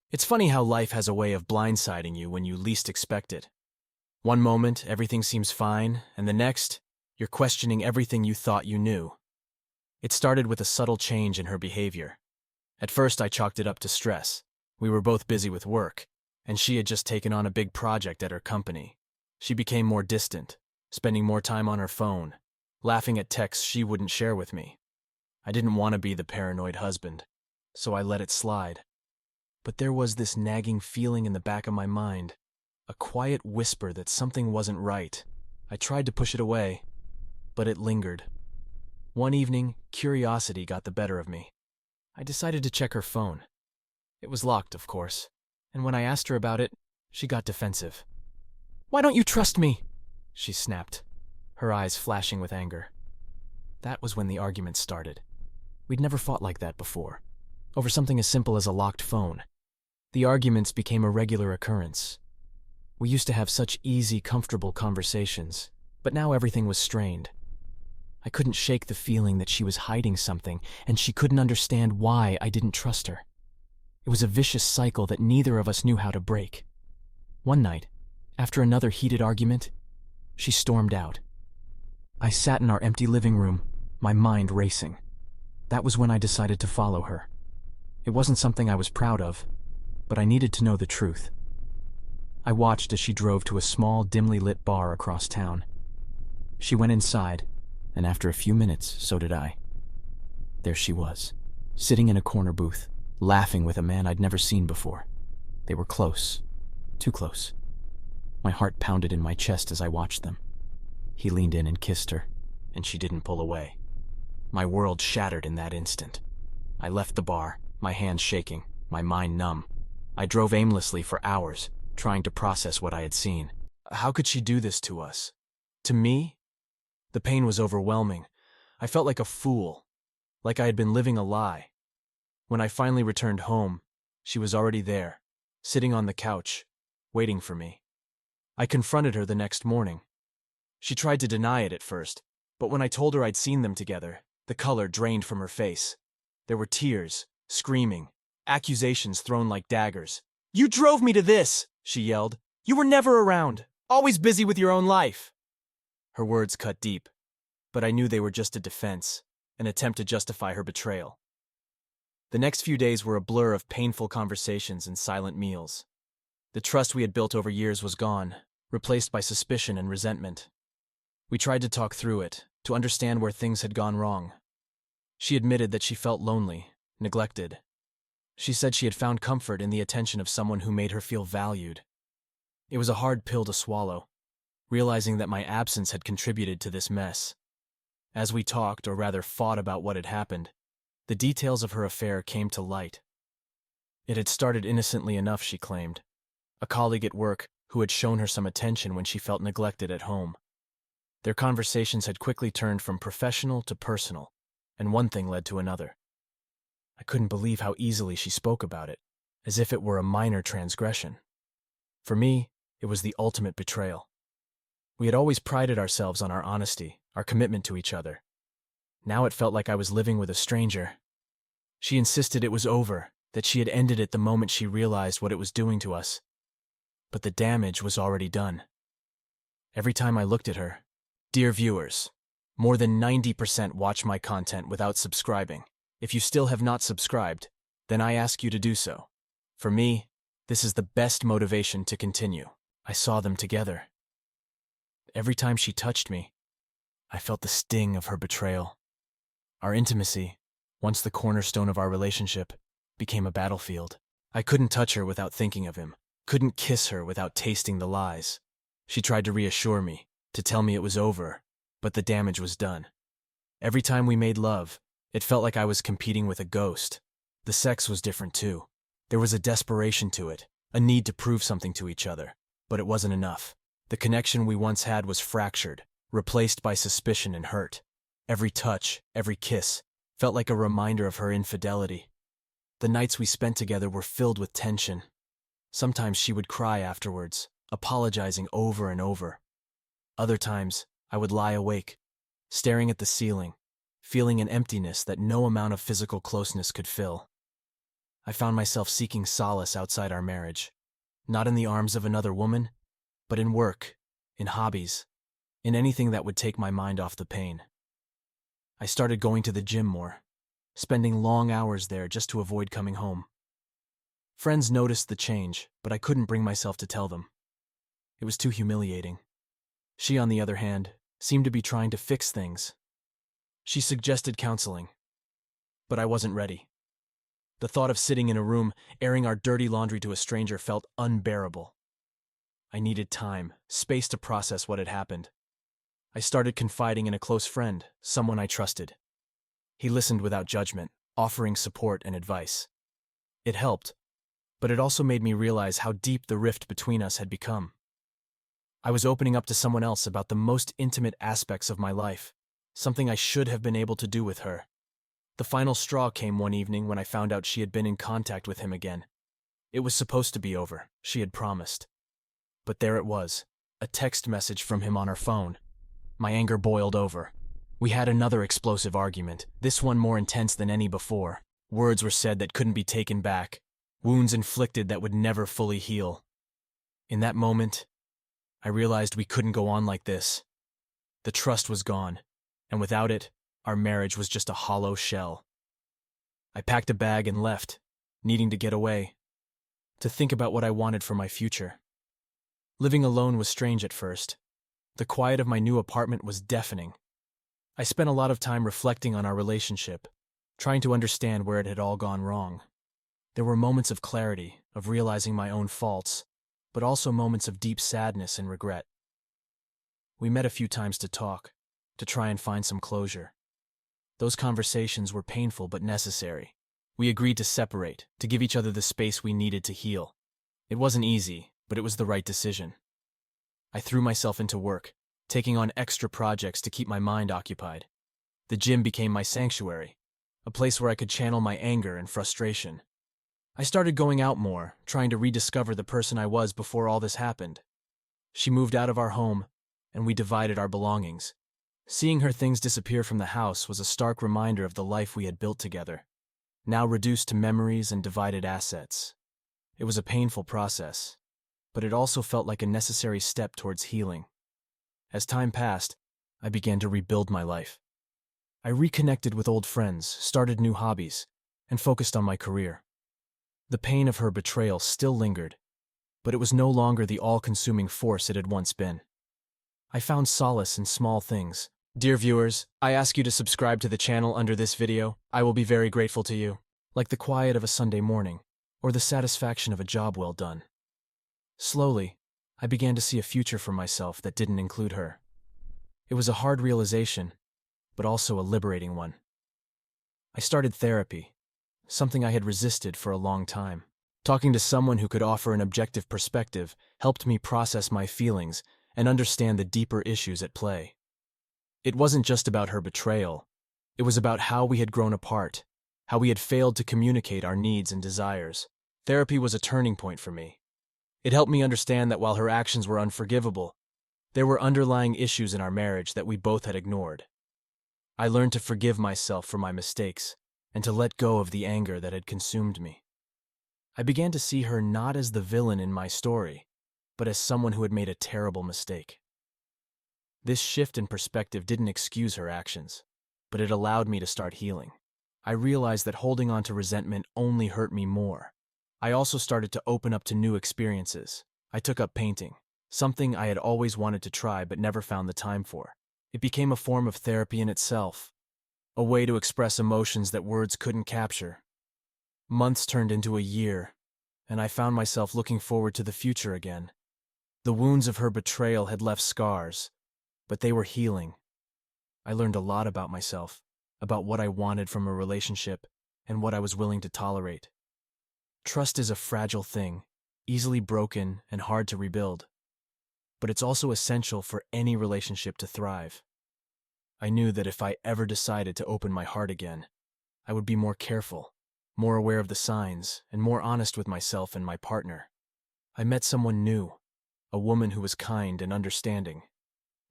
It's funny how life has a way of blindsiding you when you least expect it. One moment, everything seems fine, and the next, you're questioning everything you thought you knew. It started with a subtle change in her behavior. At first, I chalked it up to stress. We were both busy with work, and she had just taken on a big project at her company. She became more distant, spending more time on her phone, laughing at texts she wouldn't share with me. I didn't want to be the paranoid husband, so I let it slide. But there was this nagging feeling in the back of my mind, a quiet whisper that something wasn't right. I tried to push it away, but it lingered. One evening, curiosity got the better of me. I decided to check her phone. It was locked, of course, and when I asked her about it, she got defensive. "Why don't you trust me?" she snapped, her eyes flashing with anger. That was when the argument started. We'd never fought like that before, over something as simple as a locked phone. The arguments became a regular occurrence. We used to have such easy, comfortable conversations, but now everything was strained. I couldn't shake the feeling that she was hiding something, and she couldn't understand why I didn't trust her. It was a vicious cycle that neither of us knew how to break. One night, after another heated argument, she stormed out. I sat in our empty living room, my mind racing. That was when I decided to follow her. It wasn't something I was proud of, but I needed to know the truth. I watched as she drove to a small, dimly lit bar across town. She went inside, and after a few minutes, so did I. There she was, sitting in a corner booth, laughing with a man I'd never seen before. They were close, too close. My heart pounded in my chest as I watched them. He leaned in and kissed her, and she didn't pull away. My world shattered in that instant. I left the bar, my hands shaking, my mind numb. I drove aimlessly for hours, trying to process what I had seen. How could she do this to us? To me? The pain was overwhelming. I felt like a fool, like I had been living a lie. When I finally returned home, she was already there, sitting on the couch, waiting for me. I confronted her the next morning. She tried to deny it at first, but when I told her I'd seen them together, the color drained from her face. There were tears, screaming, accusations thrown like daggers. "You drove me to this!" she yelled. "You were never around, always busy with your own life." Her words cut deep, but I knew they were just a defense, an attempt to justify her betrayal. The next few days were a blur of painful conversations and silent meals. The trust we had built over years was gone, replaced by suspicion and resentment. We tried to talk through it, to understand where things had gone wrong. She admitted that she felt lonely, neglected. She said she had found comfort in the attention of someone who made her feel valued. It was a hard pill to swallow, realizing that my absence had contributed to this mess. As we talked, or rather fought about what had happened, the details of her affair came to light. It had started innocently enough, she claimed. A colleague at work who had shown her some attention when she felt neglected at home. Their conversations had quickly turned from professional to personal, and one thing led to another. I couldn't believe how easily she spoke about it, as if it were a minor transgression. For me, it was the ultimate betrayal. We had always prided ourselves on our honesty, our commitment to each other. Now it felt like I was living with a stranger. She insisted it was over, that she had ended it the moment she realized what it was doing to us. But the damage was already done. Every time I looked at her, dear viewers, more than 90% watch my content without subscribing. If you still have not subscribed, then I ask you to do so. For me, this is the best motivation to continue. I saw them together. Every time she touched me, I felt the sting of her betrayal. Our intimacy, once the cornerstone of our relationship, became a battlefield. I couldn't touch her without thinking of him, couldn't kiss her without tasting the lies. She tried to reassure me, to tell me it was over, but the damage was done. Every time we made love, it felt like I was competing with a ghost. The sex was different too. There was a desperation to it, a need to prove something to each other, but it wasn't enough. The connection we once had was fractured, replaced by suspicion and hurt. Every touch, every kiss, felt like a reminder of her infidelity. The nights we spent together were filled with tension. Sometimes she would cry afterwards, apologizing over and over. Other times, I would lie awake, staring at the ceiling, feeling an emptiness that no amount of physical closeness could fill. I found myself seeking solace outside our marriage, not in the arms of another woman, but in work, in hobbies, in anything that would take my mind off the pain. I started going to the gym more, spending long hours there just to avoid coming home. Friends noticed the change, but I couldn't bring myself to tell them. It was too humiliating. She, on the other hand, seemed to be trying to fix things. She suggested counseling, but I wasn't ready. The thought of sitting in a room, airing our dirty laundry to a stranger felt unbearable. I needed time, space to process what had happened. I started confiding in a close friend, someone I trusted. He listened without judgment, offering support and advice. It helped, but it also made me realize how deep the rift between us had become. I was opening up to someone else about the most intimate aspects of my life, something I should have been able to do with her. The final straw came one evening when I found out she had been in contact with him again. It was supposed to be over, she had promised. But there it was, a text message from him on her phone. My anger boiled over. We had another explosive argument, this one more intense than any before. Words were said that couldn't be taken back, wounds inflicted that would never fully heal. In that moment, I realized we couldn't go on like this. The trust was gone, and without it, our marriage was just a hollow shell. I packed a bag and left, needing to get away, to think about what I wanted for my future. Living alone was strange at first. The quiet of my new apartment was deafening. I spent a lot of time reflecting on our relationship, trying to understand where it had all gone wrong. There were moments of clarity, of realizing my own faults, but also moments of deep sadness and regret. We met a few times to talk, to try and find some closure. Those conversations were painful but necessary. We agreed to separate, to give each other the space we needed to heal. It wasn't easy, but it was the right decision. I threw myself into work, taking on extra projects to keep my mind occupied. The gym became my sanctuary, a place where I could channel my anger and frustration. I started going out more, trying to rediscover the person I was before all this happened. She moved out of our home, and we divided our belongings. Seeing her things disappear from the house was a stark reminder of the life we had built together, now reduced to memories and divided assets. It was a painful process, but it also felt like a necessary step towards healing. As time passed, I began to rebuild my life. I reconnected with old friends, started new hobbies, and focused on my career. The pain of her betrayal still lingered, but it was no longer the all-consuming force it had once been. I found solace in small things. Dear viewers, I ask you to subscribe to the channel under this video. I will be very grateful to you. Like the quiet of a Sunday morning, or the satisfaction of a job well done. Slowly, I began to see a future for myself that didn't include her. It was a hard realization, but also a liberating one. I started therapy, something I had resisted for a long time. Talking to someone who could offer an objective perspective helped me process my feelings and understand the deeper issues at play. It wasn't just about her betrayal. It was about how we had grown apart, how we had failed to communicate our needs and desires. Therapy was a turning point for me. It helped me understand that while her actions were unforgivable, there were underlying issues in our marriage that we both had ignored. I learned to forgive myself for my mistakes and to let go of the anger that had consumed me. I began to see her not as the villain in my story, but as someone who had made a terrible mistake. This shift in perspective didn't excuse her actions, but it allowed me to start healing. I realized that holding on to resentment only hurt me more. I also started to open up to new experiences. I took up painting, something I had always wanted to try but never found the time for. It became a form of therapy in itself, a way to express emotions that words couldn't capture. Months turned into a year, and I found myself looking forward to the future again. The wounds of her betrayal had left scars, but they were healing. I learned a lot about myself, about what I wanted from a relationship, and what I was willing to tolerate. Trust is a fragile thing, easily broken and hard to rebuild. But it's also essential for any relationship to thrive. I knew that if I ever decided to open my heart again, I would be more careful, more aware of the signs, and more honest with myself and my partner. I met someone new, a woman who was kind and understanding.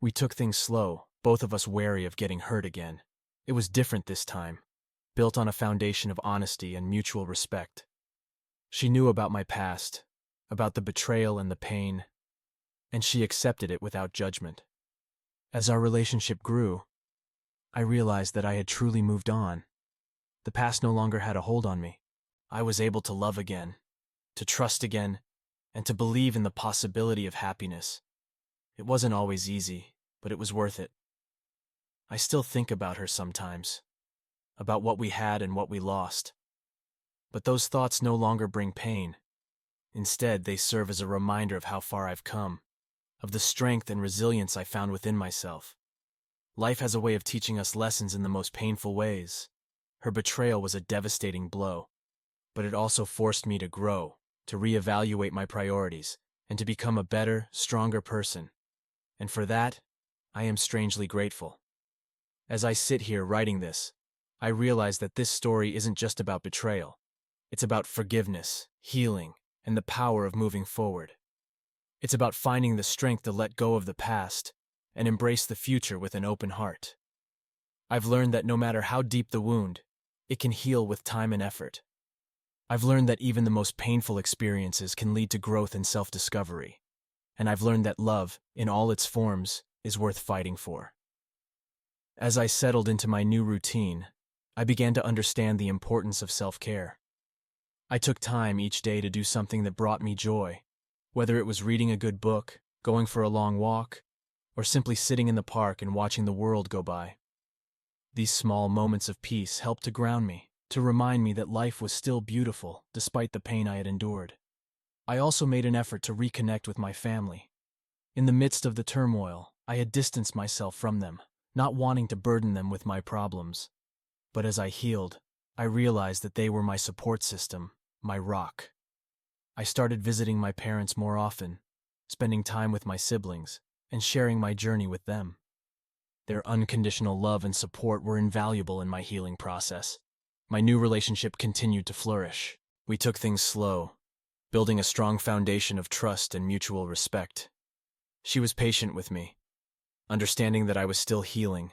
We took things slow, both of us wary of getting hurt again. It was different this time, built on a foundation of honesty and mutual respect. She knew about my past, about the betrayal and the pain, and she accepted it without judgment. As our relationship grew, I realized that I had truly moved on. The past no longer had a hold on me. I was able to love again, to trust again, and to believe in the possibility of happiness. It wasn't always easy, but it was worth it. I still think about her sometimes, about what we had and what we lost. But those thoughts no longer bring pain. Instead, they serve as a reminder of how far I've come, of the strength and resilience I found within myself. Life has a way of teaching us lessons in the most painful ways. Her betrayal was a devastating blow, but it also forced me to grow, to reevaluate my priorities, and to become a better, stronger person. And for that, I am strangely grateful. As I sit here writing this, I realize that this story isn't just about betrayal. It's about forgiveness, healing, and the power of moving forward. It's about finding the strength to let go of the past and embrace the future with an open heart. I've learned that no matter how deep the wound, it can heal with time and effort. I've learned that even the most painful experiences can lead to growth and self-discovery. And I've learned that love, in all its forms, is worth fighting for. As I settled into my new routine, I began to understand the importance of self-care. I took time each day to do something that brought me joy, whether it was reading a good book, going for a long walk, or simply sitting in the park and watching the world go by. These small moments of peace helped to ground me, to remind me that life was still beautiful despite the pain I had endured. I also made an effort to reconnect with my family. In the midst of the turmoil, I had distanced myself from them, not wanting to burden them with my problems. But as I healed, I realized that they were my support system, my rock. I started visiting my parents more often, spending time with my siblings, and sharing my journey with them. Their unconditional love and support were invaluable in my healing process. My new relationship continued to flourish. We took things slow, building a strong foundation of trust and mutual respect. She was patient with me, understanding that I was still healing,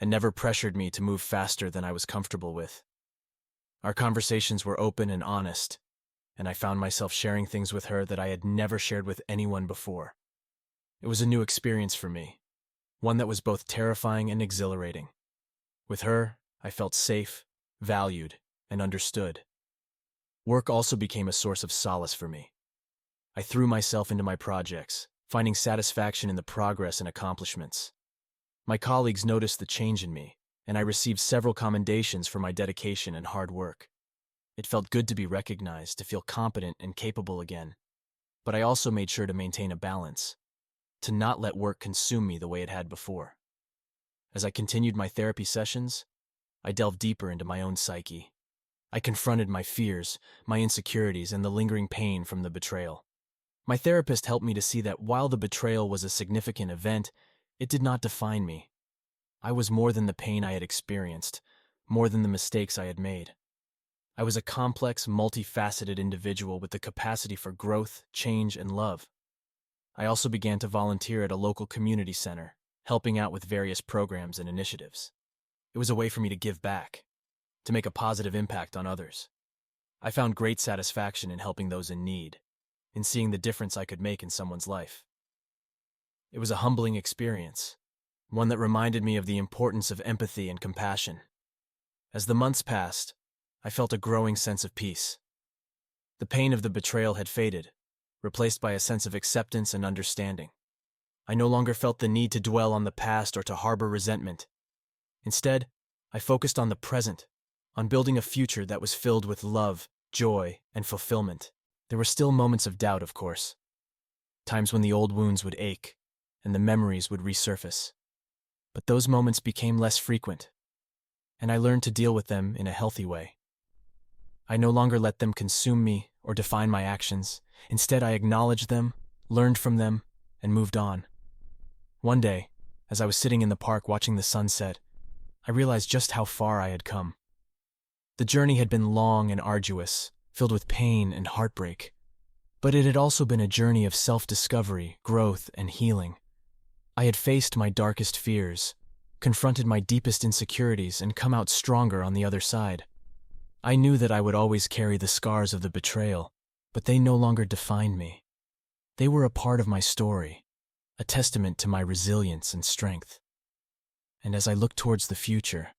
and never pressured me to move faster than I was comfortable with. Our conversations were open and honest, and I found myself sharing things with her that I had never shared with anyone before. It was a new experience for me, one that was both terrifying and exhilarating. With her, I felt safe, valued, and understood. Work also became a source of solace for me. I threw myself into my projects, finding satisfaction in the progress and accomplishments. My colleagues noticed the change in me, and I received several commendations for my dedication and hard work. It felt good to be recognized, to feel competent and capable again. But I also made sure to maintain a balance, to not let work consume me the way it had before. As I continued my therapy sessions, I delved deeper into my own psyche. I confronted my fears, my insecurities, and the lingering pain from the betrayal. My therapist helped me to see that while the betrayal was a significant event, it did not define me. I was more than the pain I had experienced, more than the mistakes I had made. I was a complex, multifaceted individual with the capacity for growth, change, and love. I also began to volunteer at a local community center, helping out with various programs and initiatives. It was a way for me to give back, to make a positive impact on others. I found great satisfaction in helping those in need, in seeing the difference I could make in someone's life. It was a humbling experience, one that reminded me of the importance of empathy and compassion. As the months passed, I felt a growing sense of peace. The pain of the betrayal had faded, replaced by a sense of acceptance and understanding. I no longer felt the need to dwell on the past or to harbor resentment. Instead, I focused on the present, on building a future that was filled with love, joy, and fulfillment. There were still moments of doubt, of course. Times when the old wounds would ache, and the memories would resurface. But those moments became less frequent, and I learned to deal with them in a healthy way. I no longer let them consume me or define my actions. Instead, I acknowledged them, learned from them, and moved on. One day, as I was sitting in the park watching the sunset, I realized just how far I had come. The journey had been long and arduous, filled with pain and heartbreak. But it had also been a journey of self-discovery, growth, and healing. I had faced my darkest fears, confronted my deepest insecurities, and come out stronger on the other side. I knew that I would always carry the scars of the betrayal, but they no longer defined me. They were a part of my story, a testament to my resilience and strength. And as I looked towards the future,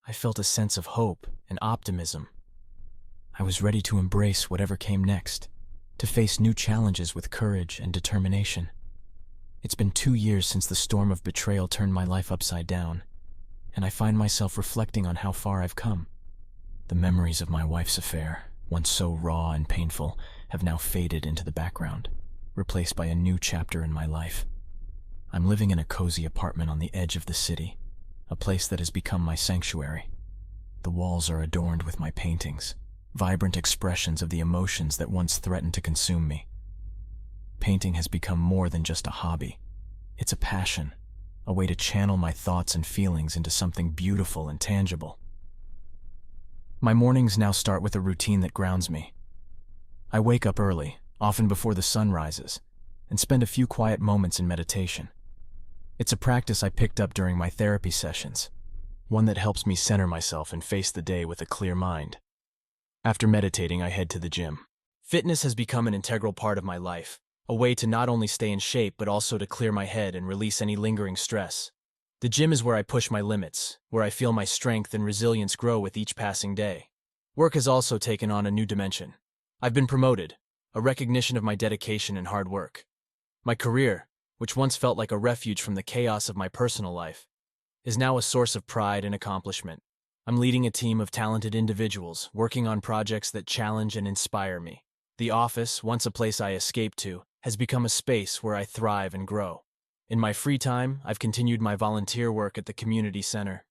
I felt a sense of hope and optimism. I was ready to embrace whatever came next, to face new challenges with courage and determination. It's been 2 years since the storm of betrayal turned my life upside down, and I find myself reflecting on how far I've come. The memories of my wife's affair, once so raw and painful, have now faded into the background, replaced by a new chapter in my life. I'm living in a cozy apartment on the edge of the city, a place that has become my sanctuary. The walls are adorned with my paintings, vibrant expressions of the emotions that once threatened to consume me. Painting has become more than just a hobby. It's a passion, a way to channel my thoughts and feelings into something beautiful and tangible. My mornings now start with a routine that grounds me. I wake up early, often before the sun rises, and spend a few quiet moments in meditation. It's a practice I picked up during my therapy sessions, one that helps me center myself and face the day with a clear mind. After meditating, I head to the gym. Fitness has become an integral part of my life, a way to not only stay in shape but also to clear my head and release any lingering stress. The gym is where I push my limits, where I feel my strength and resilience grow with each passing day. Work has also taken on a new dimension. I've been promoted, a recognition of my dedication and hard work. My career, which once felt like a refuge from the chaos of my personal life, is now a source of pride and accomplishment. I'm leading a team of talented individuals, working on projects that challenge and inspire me. The office, once a place I escaped to, has become a space where I thrive and grow. In my free time, I've continued my volunteer work at the community center.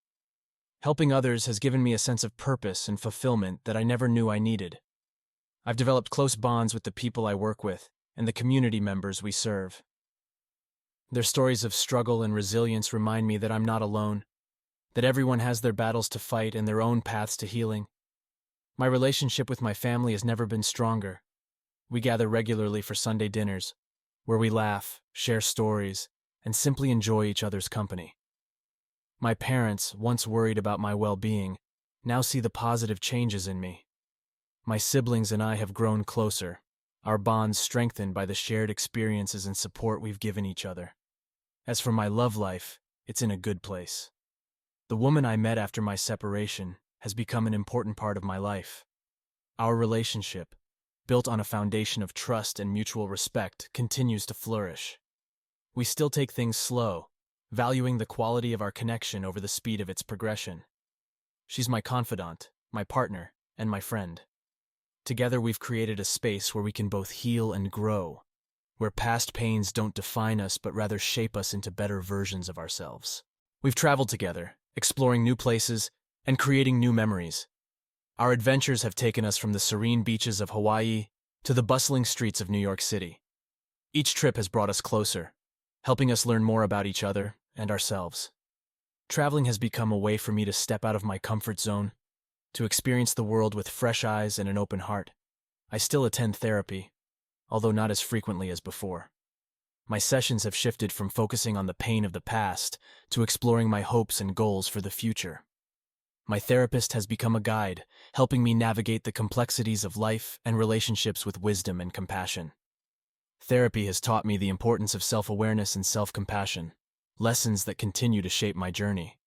Helping others has given me a sense of purpose and fulfillment that I never knew I needed. I've developed close bonds with the people I work with and the community members we serve. Their stories of struggle and resilience remind me that I'm not alone, that everyone has their battles to fight and their own paths to healing. My relationship with my family has never been stronger. We gather regularly for Sunday dinners, where we laugh, share stories, and simply enjoy each other's company. My parents, once worried about my well-being, now see the positive changes in me. My siblings and I have grown closer, our bonds strengthened by the shared experiences and support we've given each other. As for my love life, it's in a good place. The woman I met after my separation has become an important part of my life. Our relationship, built on a foundation of trust and mutual respect, continues to flourish. We still take things slow, valuing the quality of our connection over the speed of its progression. She's my confidant, my partner, and my friend. Together we've created a space where we can both heal and grow, where past pains don't define us but rather shape us into better versions of ourselves. We've traveled together, exploring new places and creating new memories. Our adventures have taken us from the serene beaches of Hawaii to the bustling streets of New York City. Each trip has brought us closer, helping us learn more about each other and ourselves. Traveling has become a way for me to step out of my comfort zone, to experience the world with fresh eyes and an open heart. I still attend therapy, although not as frequently as before. My sessions have shifted from focusing on the pain of the past to exploring my hopes and goals for the future. My therapist has become a guide, helping me navigate the complexities of life and relationships with wisdom and compassion. Therapy has taught me the importance of self-awareness and self-compassion, lessons that continue to shape my journey.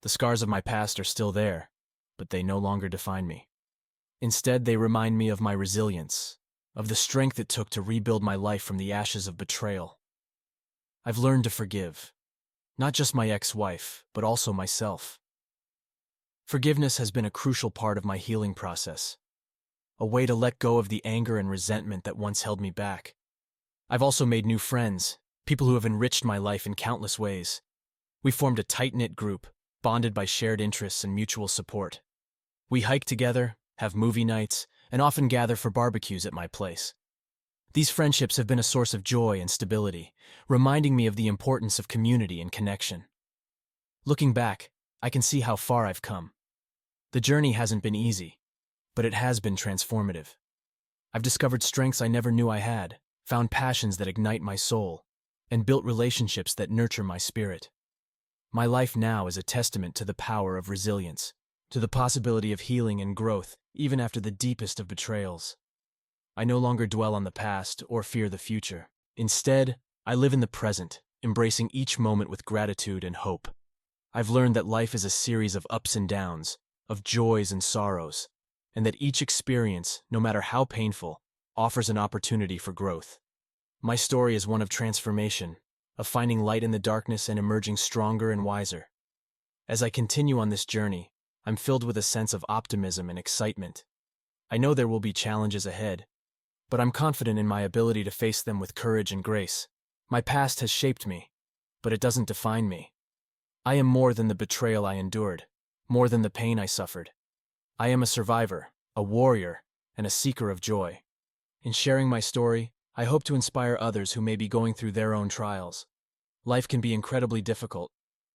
The scars of my past are still there, but they no longer define me. Instead, they remind me of my resilience, of the strength it took to rebuild my life from the ashes of betrayal. I've learned to forgive, not just my ex-wife, but also myself. Forgiveness has been a crucial part of my healing process, a way to let go of the anger and resentment that once held me back. I've also made new friends, people who have enriched my life in countless ways. We formed a tight-knit group, bonded by shared interests and mutual support. We hike together, have movie nights, and often gather for barbecues at my place. These friendships have been a source of joy and stability, reminding me of the importance of community and connection. Looking back, I can see how far I've come. The journey hasn't been easy, but it has been transformative. I've discovered strengths I never knew I had, found passions that ignite my soul, and built relationships that nurture my spirit. My life now is a testament to the power of resilience, to the possibility of healing and growth, even after the deepest of betrayals. I no longer dwell on the past or fear the future. Instead, I live in the present, embracing each moment with gratitude and hope. I've learned that life is a series of ups and downs, of joys and sorrows, and that each experience, no matter how painful, offers an opportunity for growth. My story is one of transformation, of finding light in the darkness and emerging stronger and wiser. As I continue on this journey, I'm filled with a sense of optimism and excitement. I know there will be challenges ahead, but I'm confident in my ability to face them with courage and grace. My past has shaped me, but it doesn't define me. I am more than the betrayal I endured, more than the pain I suffered. I am a survivor, a warrior, and a seeker of joy. In sharing my story, I hope to inspire others who may be going through their own trials. Life can be incredibly difficult,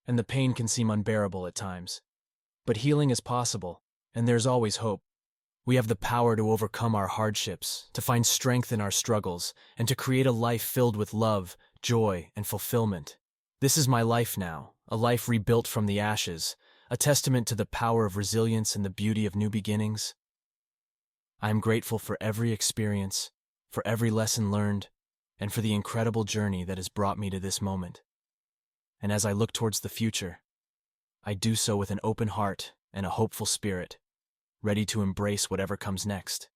and the pain can seem unbearable at times. But healing is possible, and there's always hope. We have the power to overcome our hardships, to find strength in our struggles, and to create a life filled with love, joy, and fulfillment. This is my life now, a life rebuilt from the ashes, a testament to the power of resilience and the beauty of new beginnings. I am grateful for every experience, for every lesson learned, and for the incredible journey that has brought me to this moment. And as I look towards the future, I do so with an open heart and a hopeful spirit, ready to embrace whatever comes next.